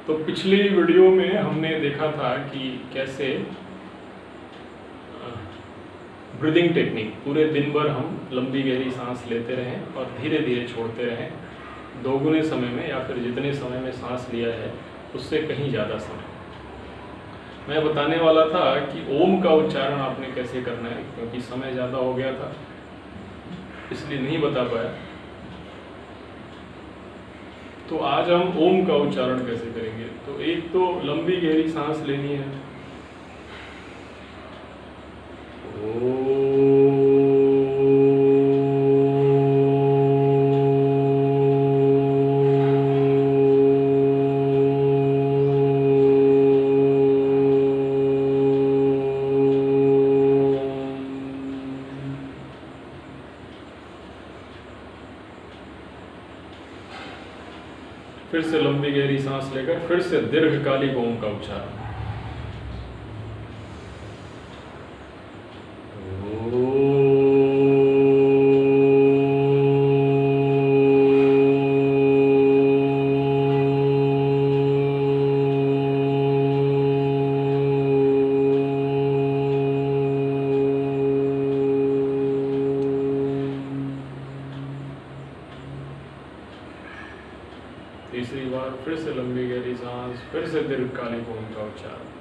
तो पिछली वीडियो में हमने देखा था कि कैसे ब्रीदिंग टेक्निक पूरे दिन भर हम लंबी गहरी सांस लेते रहें और धीरे धीरे छोड़ते रहें, दोगुने समय में या फिर जितने समय में सांस लिया है उससे कहीं ज़्यादा समय। मैं बताने वाला था कि ओम का उच्चारण आपने कैसे करना है, क्योंकि समय ज़्यादा हो गया था इसलिए नहीं बता पाया। तो आज हम ओम का उच्चारण कैसे करेंगे। तो एक तो लंबी गहरी सांस लेनी है, फिर से लंबी गहरी सांस लेकर फिर से दीर्घकालिक ओम का उच्चारण। तीसरी बार फिर से लंबी गहरी सांस, फिर से दीर्घकालिक ओम का उच्चारण।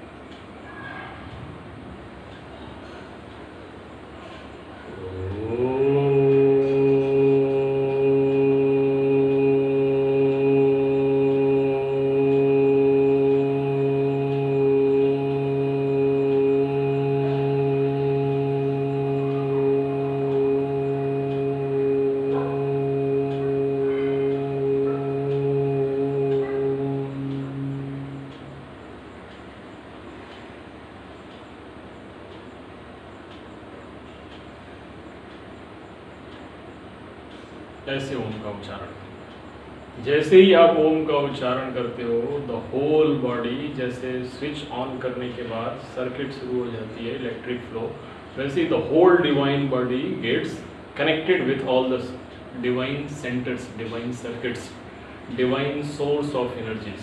ऐसे ओम का उच्चारण। जैसे ही आप ओम का उच्चारण करते हो, द होल बॉडी, जैसे स्विच ऑन करने के बाद सर्किट शुरू हो जाती है, इलेक्ट्रिक फ्लो, वैसे ही the whole divine body gets connected with all the divine centres, divine circuits, divine source of energies.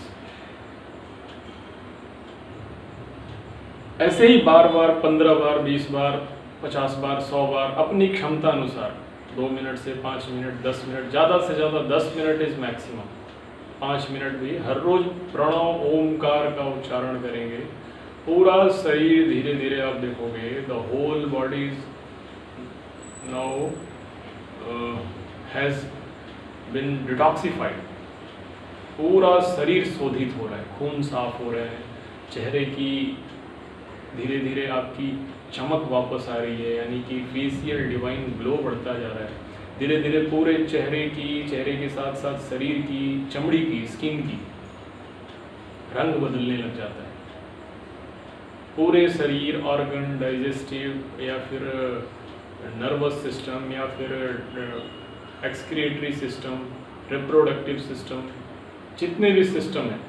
ऐसे ही बार बार 15 बार, 20 बार, 50 बार, 100 बार अपनी क्षमता अनुसार, 2 मिनट से 5 मिनट, 10 मिनट, ज़्यादा से ज़्यादा 10 मिनट इज मैक्सिमम, 5 मिनट भी हर रोज प्रणव ओमकार का उच्चारण करेंगे। पूरा शरीर धीरे धीरे आप देखोगे the whole body now has been detoxified. पूरा शरीर शोधित हो रहा है, खून साफ हो रहे हैं, चेहरे की धीरे धीरे आपकी चमक वापस आ रही है, यानी कि फेशियल डिवाइन ग्लो बढ़ता जा रहा है। धीरे धीरे पूरे चेहरे के साथ साथ शरीर की, चमड़ी की, स्किन की रंग बदलने लग जाता है। पूरे शरीर, ऑर्गन, डाइजेस्टिव या फिर नर्वस सिस्टम या फिर एक्सक्रिएटरी सिस्टम, रिप्रोडक्टिव सिस्टम, जितने भी सिस्टम हैं,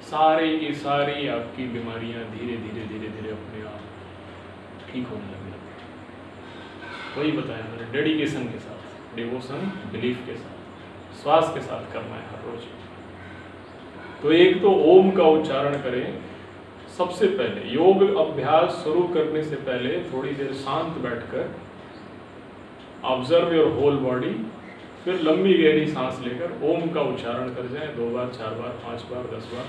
सारे की सारी आपकी बीमारियां धीरे धीरे धीरे धीरे अपने आप ठीक होने लगे। वही बताया मैंने, डेडिकेशन के साथ, डिवोशन, बिलीफ के साथ, श्वास के साथ करना है हर रोज। तो एक तो ओम का उच्चारण करें। सबसे पहले योग अभ्यास शुरू करने से पहले थोड़ी देर शांत बैठकर ऑब्जर्व योर होल बॉडी, फिर लंबी गहरी सांस लेकर ओम का उच्चारण कर जाएं 2 बार, 4 बार, 5 बार, 10 बार,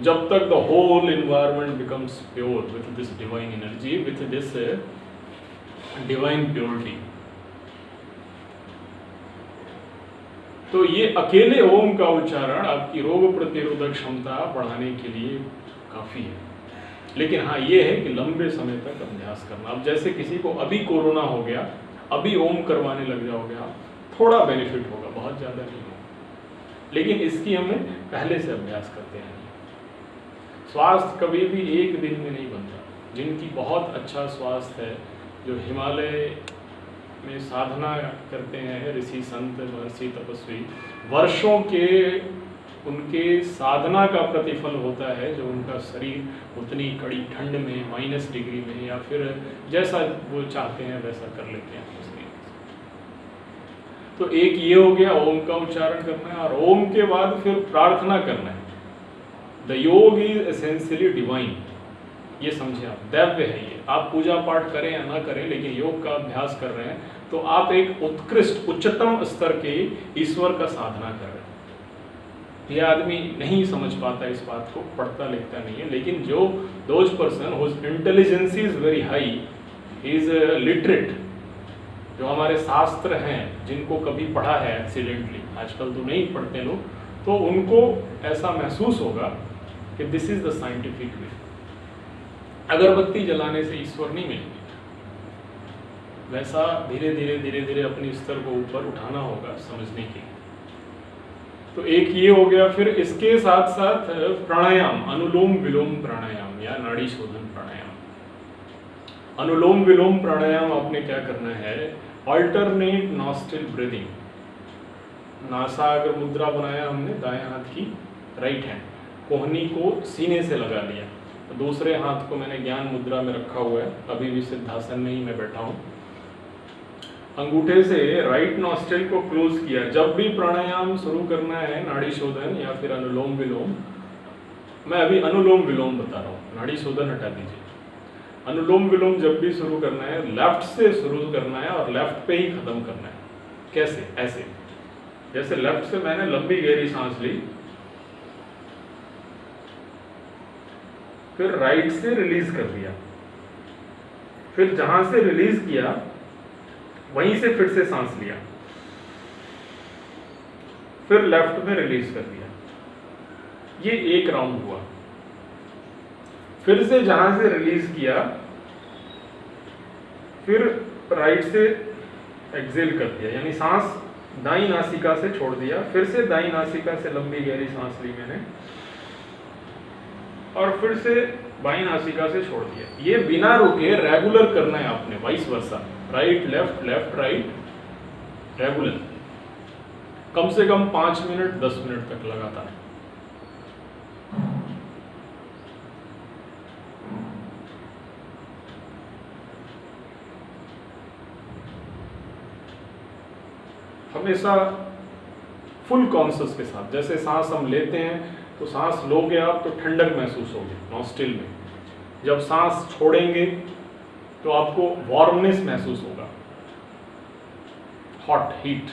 जब तक the whole environment becomes pure with this divine energy, with this divine purity. तो ये अकेले ओम का उच्चारण आपकी रोग प्रतिरोधक क्षमता बढ़ाने के लिए काफ़ी है। लेकिन हाँ, ये है कि लंबे समय तक अभ्यास करना। अब जैसे किसी को अभी कोरोना हो गया, अभी ओम करवाने लग जाओगे आप, थोड़ा बेनिफिट होगा, बहुत ज़्यादा नहीं होगा, लेकिन इसकी हमें पहले से अभ्यास करते हैं। स्वास्थ्य कभी भी एक दिन में नहीं बनता। जिनकी बहुत अच्छा स्वास्थ्य है, जो हिमालय में साधना करते हैं, ऋषि, संत, महर्षि, तपस्वी, वर्षों के उनके साधना का प्रतिफल होता है जो उनका शरीर उतनी कड़ी ठंड में, -डिग्री में, या फिर जैसा वो चाहते हैं वैसा कर लेते हैं उस तरीके से। तो एक ये हो गया, ओम का उच्चारण करना है, और ओम के बाद फिर प्रार्थना करना है। द योग इज एसेंशियली डिवाइन, ये समझे आप, दैव्य है ये। आप पूजा पाठ करें या ना करें, लेकिन योग का अभ्यास कर रहे हैं तो आप एक उत्कृष्ट उच्चतम स्तर के ईश्वर का साधना कर रहे हैं। ये आदमी नहीं समझ पाता इस बात को, पढ़ता लिखता नहीं है, लेकिन जो those person whose intelligence is very high, is literate, जो हमारे शास्त्र हैं, जिनको कभी पढ़ा है एक्सीडेंटली, आजकल तो नहीं पढ़ते लोग, तो उनको ऐसा महसूस होगा कि this is the scientific way. अगरबत्ती जलाने से ईश्वर नहीं मिलेंगे, वैसा धीरे धीरे धीरे धीरे अपने स्तर को ऊपर उठाना होगा समझने के लिए। तो एक ये हो गया। फिर इसके साथ साथ प्राणायाम, अनुलोम विलोम प्राणायाम या नाड़ी शोधन प्राणायाम। अनुलोम विलोम प्राणायाम आपने क्या करना है, अल्टरनेट नॉस्ट्रिल ब्रीदिंग, नासाग्र मुद्रा बनाया हमने दाएं हाथ की, राइट हैंड, कोहनी को सीने से लगा लिया, दूसरे हाथ को मैंने ज्ञान मुद्रा में रखा हुआ है, अभी भी सिद्धासन में ही मैं बैठा हूँ। अंगूठे से राइट नॉस्ट्रिल को क्लोज किया। जब भी प्राणायाम शुरू करना है, नाड़ी शोधन या फिर अनुलोम विलोम, मैं अभी अनुलोम विलोम बता रहा हूँ, नाड़ी शोधन हटा दीजिए। अनुलोम विलोम जब भी शुरू करना है, लेफ्ट से शुरू करना है और लेफ्ट पे ही खत्म करना है। कैसे? ऐसे, जैसे लेफ्ट से मैंने लंबी गहरी सांस ली, फिर राइट से रिलीज कर दिया, फिर जहां से रिलीज किया वहीं से फिर से सांस लिया, फिर लेफ्ट में रिलीज कर दिया। ये एक राउंड हुआ। फिर से जहां से रिलीज किया, फिर राइट से एक्सेल कर दिया, यानी सांस दाई नासिका से छोड़ दिया, फिर से दाई नासिका से लंबी गहरी सांस ली मैंने, और फिर से बाई नासिका से छोड़ दिया। ये बिना रुके रेगुलर करना है आपने, vice versa, right left left right, regular, कम से कम 5 मिनट 10 मिनट तक लगातार। हमेशा फुल कॉन्शियस के साथ। जैसे सांस हम लेते हैं तो सांस लोगे आप तो ठंडक महसूस होगी नॉस्ट्रिल में, जब सांस छोड़ेंगे तो आपको वार्मनेस महसूस होगा, हॉट हीट।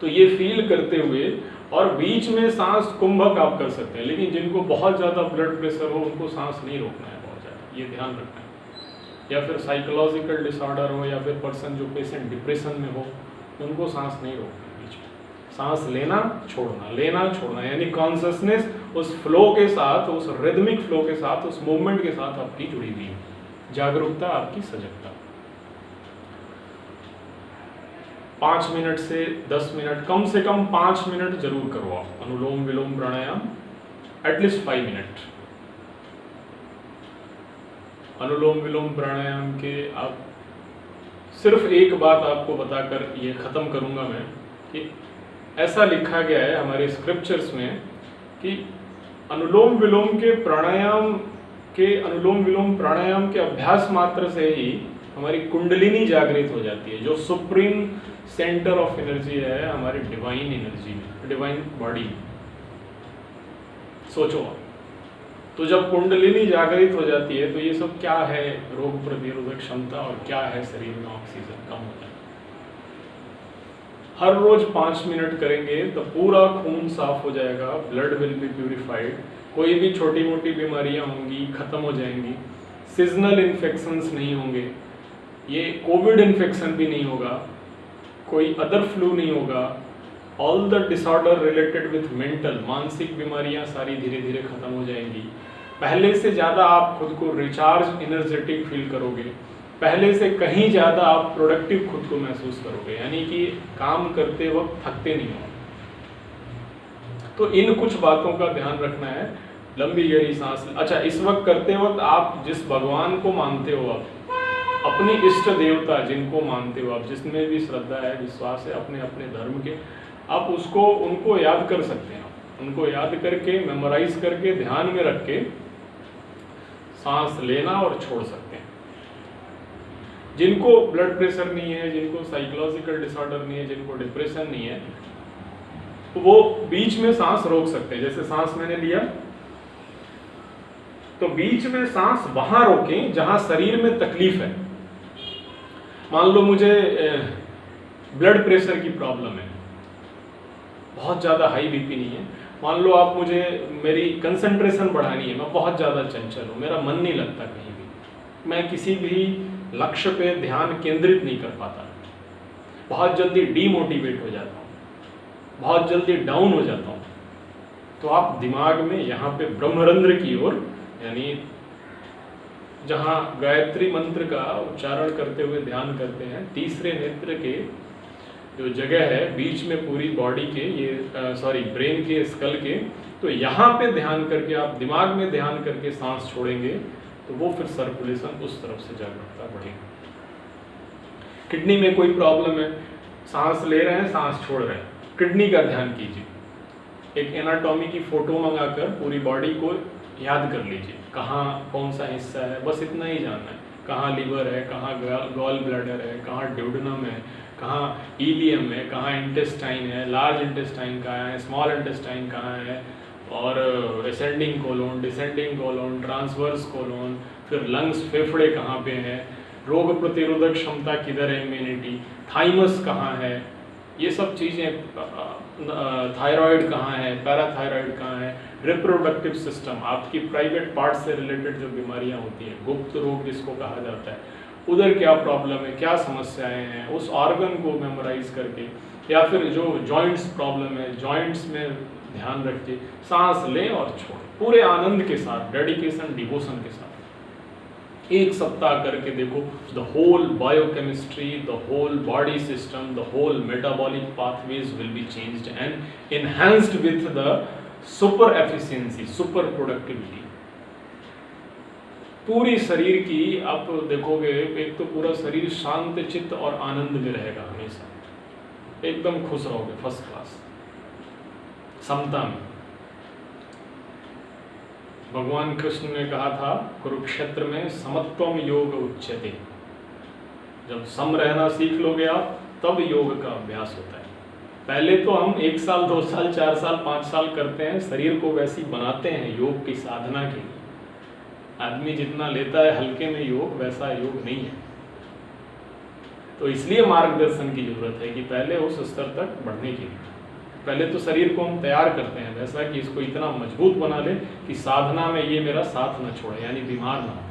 तो ये फील करते हुए, और बीच में सांस कुंभक आप कर सकते हैं, लेकिन जिनको बहुत ज़्यादा ब्लड प्रेशर हो उनको सांस नहीं रोकना है बहुत ज़्यादा, ये ध्यान रखना है। या फिर साइकोलॉजिकल डिसऑर्डर हो, या फिर पर्सन जो पेशेंट डिप्रेशन में हो, उनको सांस नहीं रोकना है बीच में। सांस लेना छोड़ना, लेना छोड़ना, यानी कॉन्शियसनेस उस फ्लो के साथ, उस रिदमिक फ्लो के साथ, उस मूवमेंट के साथ आपकी जुड़ी हुई है। जागरूकता आपकी सजगता। 5 मिनट से 10 मिनट, कम से कम 5 मिनट जरूर करो आप अनुलोम विलोम प्राणायाम, एटलीस्ट 5 मिनट। अनुलोम विलोम प्राणायाम के आप सिर्फ एक बात आपको बताकर ये खत्म करूंगा मैं, कि ऐसा लिखा गया है हमारे स्क्रिप्चर्स में कि अनुलोम विलोम के प्राणायाम के अभ्यास मात्र से ही हमारी कुंडलिनी जागृत हो जाती है, जो सुप्रीम सेंटर ऑफ एनर्जी है हमारी डिवाइन एनर्जी में, डिवाइन बॉडी में। सोचो आप, तो जब कुंडलिनी जागृत हो जाती है तो ये सब क्या है, रोग प्रतिरोधक क्षमता, और क्या है शरीर में ऑक्सीजन कम हो जाता है। हर रोज 5 मिनट करेंगे तो पूरा खून साफ हो जाएगा, ब्लड विल बी प्यूरिफाइड, कोई भी छोटी मोटी बीमारियां होंगी खत्म हो जाएंगी, सीजनल इन्फेक्शंस नहीं होंगे, ये कोविड इन्फेक्शन भी नहीं होगा, कोई अदर फ्लू नहीं होगा, all the disorder related with mental, मानसिक बीमारियां सारी धीरे धीरे खत्म हो जाएंगी। पहले से ज़्यादा आप खुद को रिचार्ज एनर्जेटिक फील करोगे, पहले से कहीं ज़्यादा आप प्रोडक्टिव खुद को महसूस करोगे, यानी कि काम करते वक्त थकते नहीं हो। तो इन कुछ बातों का ध्यान रखना है। लंबी गहरी सांस। अच्छा, इस वक्त करते वक्त आप जिस भगवान को मानते हो, आप अपने इष्ट देवता जिनको मानते हो, आप जिसमें भी श्रद्धा है विश्वास है अपने अपने धर्म के, आप उनको याद कर सकते हैं। उनको याद करके, मेमोराइज करके, ध्यान में रख के सांस लेना और छोड़ सकते हैं। जिनको ब्लड प्रेशर नहीं है, जिनको साइकोलॉजिकल डिसऑर्डर नहीं है, जिनको डिप्रेशन नहीं है, वो बीच में सांस रोक सकते हैं। जैसे सांस मैंने लिया तो बीच में सांस वहां रोकें जहां शरीर में तकलीफ है। मान लो मुझे ब्लड प्रेशर की प्रॉब्लम है, बहुत ज़्यादा हाई बीपी नहीं है। मान लो आप मुझे मेरी कंसंट्रेशन बढ़ानी है, मैं बहुत ज़्यादा चंचल हूँ, मेरा मन नहीं लगता कहीं भी, मैं किसी भी लक्ष्य पे ध्यान केंद्रित नहीं कर पाता, बहुत जल्दी डीमोटिवेट हो जाता हूँ, बहुत जल्दी डाउन हो जाता हूँ। तो आप दिमाग में यहाँ पे ब्रह्मरंध्र की ओर, यानी जहाँ गायत्री मंत्र का उच्चारण करते हुए ध्यान करते हैं, तीसरे नेत्र के जो जगह है बीच में पूरी बॉडी के, ये ब्रेन के स्कल के, तो यहाँ पे ध्यान करके आप दिमाग में ध्यान करके सांस छोड़ेंगे तो वो फिर सर्कुलेशन उस तरफ से जागरूकता बढ़ेगी। किडनी में कोई प्रॉब्लम है, सांस ले रहे हैं सांस छोड़ रहे हैं, किडनी का ध्यान कीजिए, एक एनाटॉमी की फोटो मंगाकर पूरी बॉडी को याद कर लीजिए, कहाँ कौन सा हिस्सा है, बस इतना ही जानना है, कहाँ लीवर है, कहाँ गॉल ब्लैडर है, कहाँ ड्यूडेनम है, कहाँ इलियम है, कहाँ इंटेस्टाइन है, लार्ज इंटेस्टाइन कहाँ है, स्मॉल इंटेस्टाइन कहाँ है, और ascending colon, descending colon, transverse colon, फिर लंग्स फेफड़े कहाँ पे हैं, रोग प्रतिरोधक क्षमता किधर है, इम्यूनिटी, थाइमस कहाँ है, ये सब चीज़ें, थायराइड कहाँ है, पैराथायराइड कहाँ है, रिप्रोडक्टिव सिस्टम, आपकी प्राइवेट पार्ट से रिलेटेड जो बीमारियाँ होती हैं, गुप्त रोग जिसको कहा जाता है, उधर क्या प्रॉब्लम है, क्या समस्याएं हैं, उस ऑर्गन को मेमोराइज करके, या फिर जो जॉइंट्स प्रॉब्लम है, जॉइंट्स में ध्यान रखिए, सांस लें और छोड़ें, पूरे आनंद के साथ, डेडिकेशन, डिवोशन के साथ। एक सप्ताह करके देखो, the whole biochemistry, the whole body system, the whole metabolic pathways will be changed and enhanced with the super efficiency, super productivity. पूरी शरीर की आप देखोगे, एक तो पूरा शरीर शांत चित्त और आनंद में रहेगा, हमेशा एकदम खुश रहोगे, फर्स्ट क्लास, समता में। भगवान कृष्ण ने कहा था कुरुक्षेत्र में, समत्वम योग उच्यते, जब सम रहना सीख लोगे आप, तब योग का अभ्यास होता है। पहले तो हम 1 साल 2 साल 4 साल 5 साल करते हैं, शरीर को वैसी बनाते हैं योग की साधना के लिए। आदमी जितना लेता है हल्के में योग, वैसा योग नहीं है। तो इसलिए मार्गदर्शन की जरूरत है कि पहले उस स्तर तक बढ़ने के लिए पहले तो शरीर को हम तैयार करते हैं वैसा कि इसको इतना मजबूत बना ले कि साधना में ये मेरा साथ न छोड़े, यानी बीमार ना हो।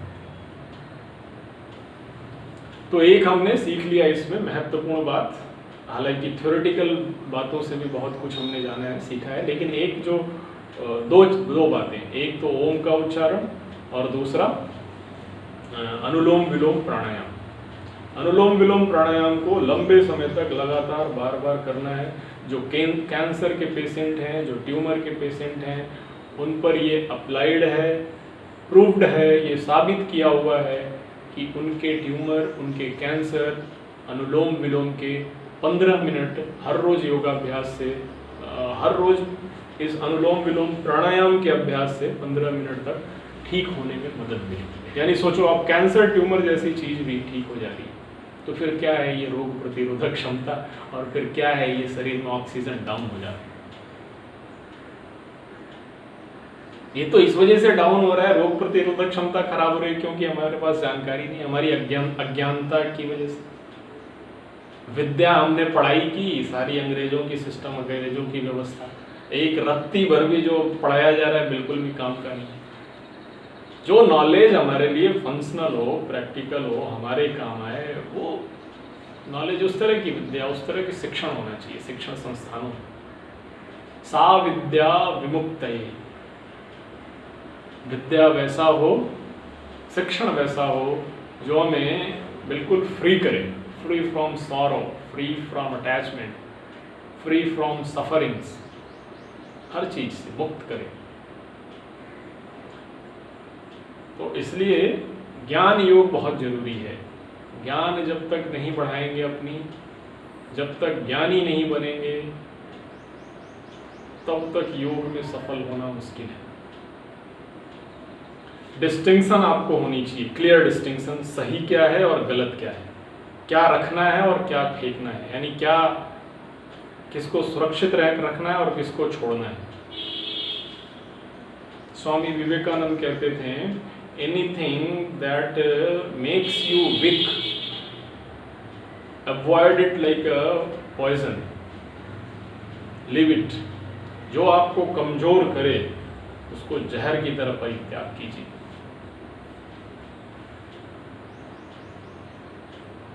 तो एक हमने सीख लिया इसमें महत्वपूर्ण बात, हालांकि थ्योरेटिकल बातों से भी बहुत कुछ हमने जाना है, सीखा है, लेकिन एक जो दो बातें, एक तो ओम का उच्चारण और दूसरा अनुलोम विलोम प्राणायाम। अनुलोम विलोम प्राणायाम को लंबे समय तक लगातार बार बार करना है। जो कैंसर के पेशेंट हैं, जो ट्यूमर के पेशेंट हैं, उन पर ये अप्लाइड है, प्रूव्ड है, ये साबित किया हुआ है कि उनके ट्यूमर, उनके कैंसर अनुलोम विलोम के 15 मिनट हर रोज़ योगाभ्यास से, हर रोज़ इस अनुलोम विलोम प्राणायाम के अभ्यास से 15 मिनट तक ठीक होने में मदद मिलेगी। यानी सोचो आप, कैंसर ट्यूमर जैसी चीज़ भी ठीक हो जा रही है, तो फिर क्या है ये रोग प्रतिरोधक क्षमता, और फिर क्या है ये शरीर में ऑक्सीजन डाउन हो जाता है। ये तो इस वजह से डाउन हो रहा है, रोग प्रतिरोधक क्षमता खराब हो रही है, क्योंकि हमारे पास जानकारी नहीं, हमारी अज्ञानता की वजह से। विद्या हमने पढ़ाई की, सारी अंग्रेजों की सिस्टम, अंग्रेजों की व्यवस्था, एक रत्ती भर भी जो पढ़ाया जा रहा है बिल्कुल भी काम का नहीं है। जो नॉलेज हमारे लिए फंक्शनल हो, प्रैक्टिकल हो, हमारे काम आए, वो नॉलेज, उस तरह की विद्या, उस तरह के शिक्षण होना चाहिए शिक्षण संस्थानों में। सा विद्या विमुक्तये, विद्या वैसा हो, शिक्षण वैसा हो जो हमें बिल्कुल फ्री करे, free from sorrow, free from attachment, free from sufferings, हर चीज से मुक्त करे। तो इसलिए ज्ञान योग बहुत जरूरी है। ज्ञान जब तक नहीं बढ़ाएंगे अपनी, जब तक ज्ञानी नहीं बनेंगे, तब तक योग में सफल होना मुश्किल है। डिस्टिंक्शन आपको होनी चाहिए, क्लियर डिस्टिंक्शन, सही क्या है और गलत क्या है, क्या रखना है और क्या फेंकना है, यानी क्या किसको सुरक्षित रखना है और किसको छोड़ना है। स्वामी विवेकानंद कहते थे, anything that makes you weak avoid it like a poison, leave it. जो आपको कमजोर करे उसको जहर की तरह परित्याग कीजिए।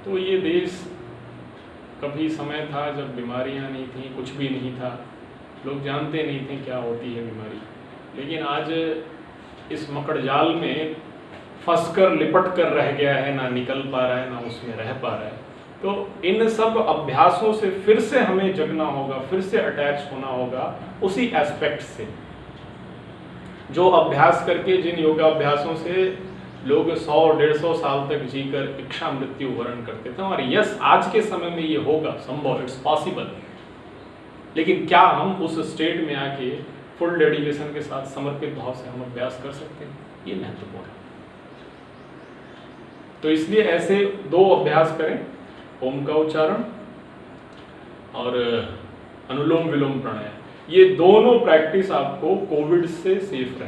तो ये देश, कभी समय था जब बीमारियां नहीं थी, कुछ भी नहीं था, लोग जानते नहीं थे क्या होती है बीमारी, लेकिन आज इस मकड़जाल में फंसकर लिपट कर रह गया है, ना निकल पा रहा है, ना उसमें रह पा रहा है। तो इन सब अभ्यासों से फिर से हमें जगना होगा, फिर से अटैच होना होगा उसी एस्पेक्ट से, जो अभ्यास करके, जिन योगाभ्यासों से लोग 100-150 साल तक जीकर इच्छा मृत्यु वर्ण करते थे। और यस, आज के समय में ये होगा संभव, इट्स पॉसिबल। लेकिन क्या हम उस स्टेट में आके फुल डेडिकेशन के साथ, समर्पित भाव से हम अभ्यास कर सकते हैं? ये महत्वपूर्ण है। तो इसलिए ऐसे 2 अभ्यास करें, ओम का उच्चारण और अनुलोम विलोम प्राणायाम। ये दोनों प्रैक्टिस आपको कोविड से सेफ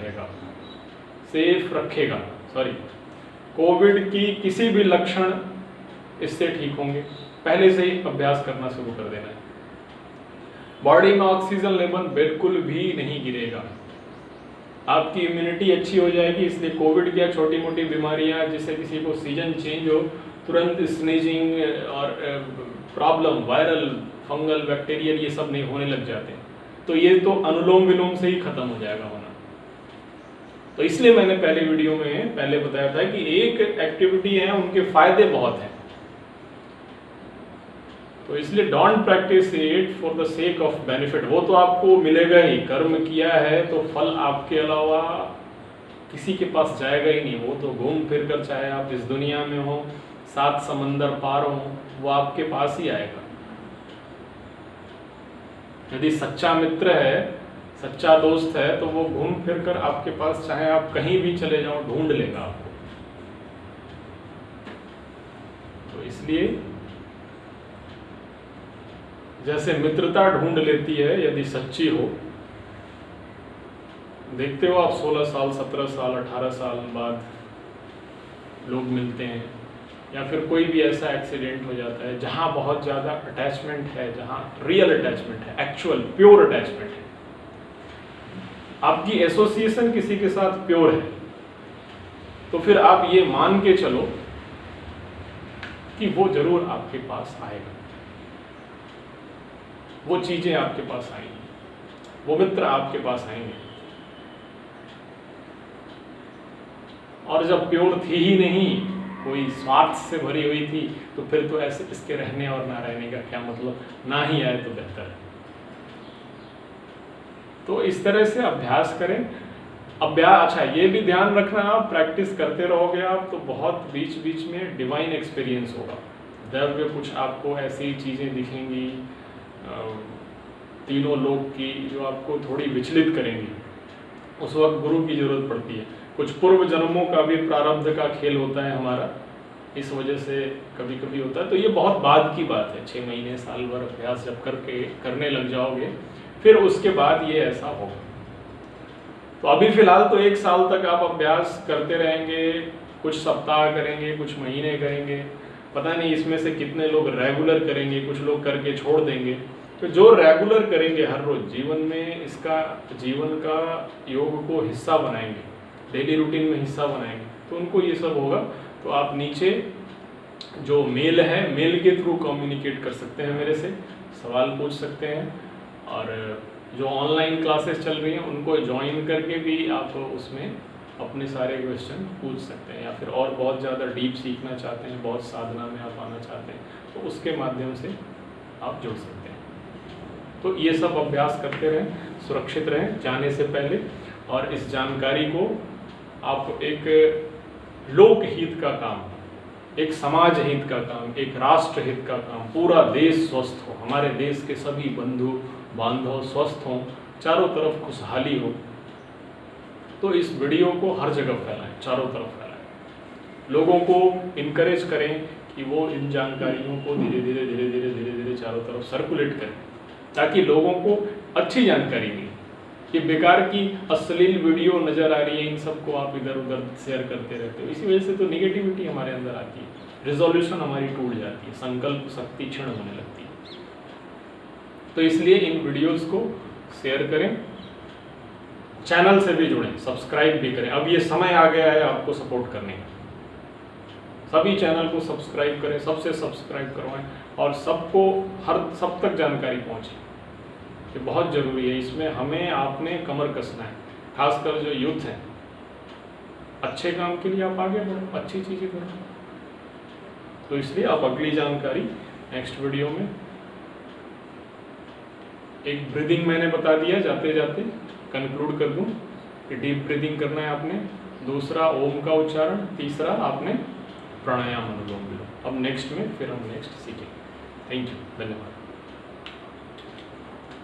रखेगा। कोविड की किसी भी लक्षण इससे ठीक होंगे। पहले से ही अभ्यास करना शुरू कर देना है। बॉडी में ऑक्सीजन लेवल बिल्कुल भी नहीं गिरेगा, आपकी इम्यूनिटी अच्छी हो जाएगी। इसलिए कोविड क्या, छोटी मोटी बीमारियां, जिससे किसी को सीजन चेंज हो, तुरंत स्नीजिंग और प्रॉब्लम, वायरल, फंगल, बैक्टीरियल, ये सब नहीं होने लग जाते हैं। तो ये तो अनुलोम विलोम से ही खत्म हो जाएगा होना। तो इसलिए मैंने पहले वीडियो में पहले बताया था कि एक एक्टिविटी है, उनके फायदे बहुत हैं। तो इसलिए don't practice it for the sake of benefit. वो तो आपको मिलेगा ही, कर्म किया है तो फल आपके अलावा किसी के पास जाएगा ही नहीं। वो तो घूम फिर कर, चाहे आप इस दुनिया में हो, 7 समंदर पार हो, वो आपके पास ही आएगा। यदि सच्चा मित्र है, सच्चा दोस्त है, तो वो घूम फिर कर आपके पास, चाहे आप कहीं भी चले जाओ, ढूंढ लेगा आपको। तो इसलिए जैसे मित्रता ढूंढ लेती है, यदि सच्ची हो, देखते हो आप 16 साल, 17 साल, 18 साल बाद लोग मिलते हैं, या फिर कोई भी ऐसा एक्सीडेंट हो जाता है जहां बहुत ज़्यादा अटैचमेंट है, जहां रियल अटैचमेंट है, एक्चुअल प्योर अटैचमेंट है, आपकी एसोसिएशन किसी के साथ प्योर है, तो फिर आप ये मान के चलो कि वो जरूर आपके पास आएगा, वो चीजें आपके पास आएंगी, वो मित्र आपके पास आएंगे। और जब प्योर थी ही नहीं, कोई स्वार्थ से भरी हुई थी, तो फिर तो ऐसे इसके रहने और ना रहने का क्या मतलब, ना ही आए तो बेहतर है। तो इस तरह से अभ्यास करें। अच्छा, ये भी ध्यान रखना, आप प्रैक्टिस करते रहोगे आप, तो बहुत बीच बीच में डिवाइन एक्सपीरियंस होगा। दैव कुछ आपको ऐसी चीज़ें दिखेंगी तीनों लोक की, जो आपको थोड़ी विचलित करेंगी। उस वक्त गुरु की जरूरत पड़ती है। कुछ पूर्व जन्मों का भी प्रारब्ध का खेल होता है हमारा, इस वजह से कभी कभी होता है। तो ये बहुत बाद की बात है, 6 महीने साल भर अभ्यास जब करने लग जाओगे, फिर उसके बाद ये ऐसा होगा। तो अभी फिलहाल तो 1 साल तक आप अभ्यास करते रहेंगे, कुछ सप्ताह करेंगे, कुछ महीने करेंगे, पता नहीं इसमें से कितने लोग रेगुलर करेंगे, कुछ लोग करके छोड़ देंगे। तो जो रेगुलर करेंगे हर रोज जीवन में, इसका जीवन का योग को हिस्सा बनाएंगे, डेली रूटीन में हिस्सा बनाएंगे, तो उनको ये सब होगा। तो आप नीचे जो मेल है, मेल के थ्रू कम्युनिकेट कर सकते हैं मेरे से, सवाल पूछ सकते हैं, और जो ऑनलाइन क्लासेस चल रही हैं उनको ज्वाइन करके भी आप उसमें अपने सारे क्वेश्चन पूछ सकते हैं, या फिर और बहुत ज़्यादा डीप सीखना चाहते हैं, बहुत साधना में आप आना चाहते हैं, तो उसके माध्यम से आप जुड़ सकते हैं। तो ये सब अभ्यास करते रहें, सुरक्षित रहें जाने से पहले, और इस जानकारी को आप एक लोक हित का काम, एक समाज हित का काम, एक राष्ट्र हित का काम, पूरा देश स्वस्थ हो, हमारे देश के सभी बंधु बांधव स्वस्थ हों, चारों तरफ खुशहाली हो, तो इस वीडियो को हर जगह फैलाएं, चारों तरफ फैलाएं, लोगों को इनकरेज करें कि वो इन जानकारियों को धीरे धीरे चारों तरफ सर्कुलेट करें, ताकि लोगों को अच्छी जानकारी मिले। ये बेकार की अश्लील वीडियो नज़र आ रही है, इन सबको आप इधर उधर शेयर करते रहते हो, इसी वजह से तो निगेटिविटी हमारे अंदर आती है, रिजोल्यूशन हमारी टूट जाती है, संकल्प शक्ति क्षीण होने लगती है। तो इसलिए इन वीडियोस को शेयर करें, चैनल से भी जुड़ें, सब्सक्राइब भी करें। अब ये समय आ गया है आपको सपोर्ट करने का, सभी चैनल को सब्सक्राइब करें, सबसे सब्सक्राइब करवाएं और सबको सब तक जानकारी पहुंचे। ये बहुत ज़रूरी है, इसमें हमें आपने कमर कसना है, खासकर जो यूथ है। अच्छे काम के लिए आप आगे बढ़ो, अच्छी चीज़ें करो। तो इसलिए आप अगली जानकारी नेक्स्ट वीडियो में, एक ब्रीदिंग मैंने बता दिया, जाते जाते कंक्लूड कर दूं कि डीप ब्रीदिंग करना है आपने, दूसरा ओम का उच्चारण, तीसरा आपने प्राणायाम अनुलोम विलोम। अब नेक्स्ट में फिर हम नेक्स्ट सीखेंगे। थैंक यू, धन्यवाद।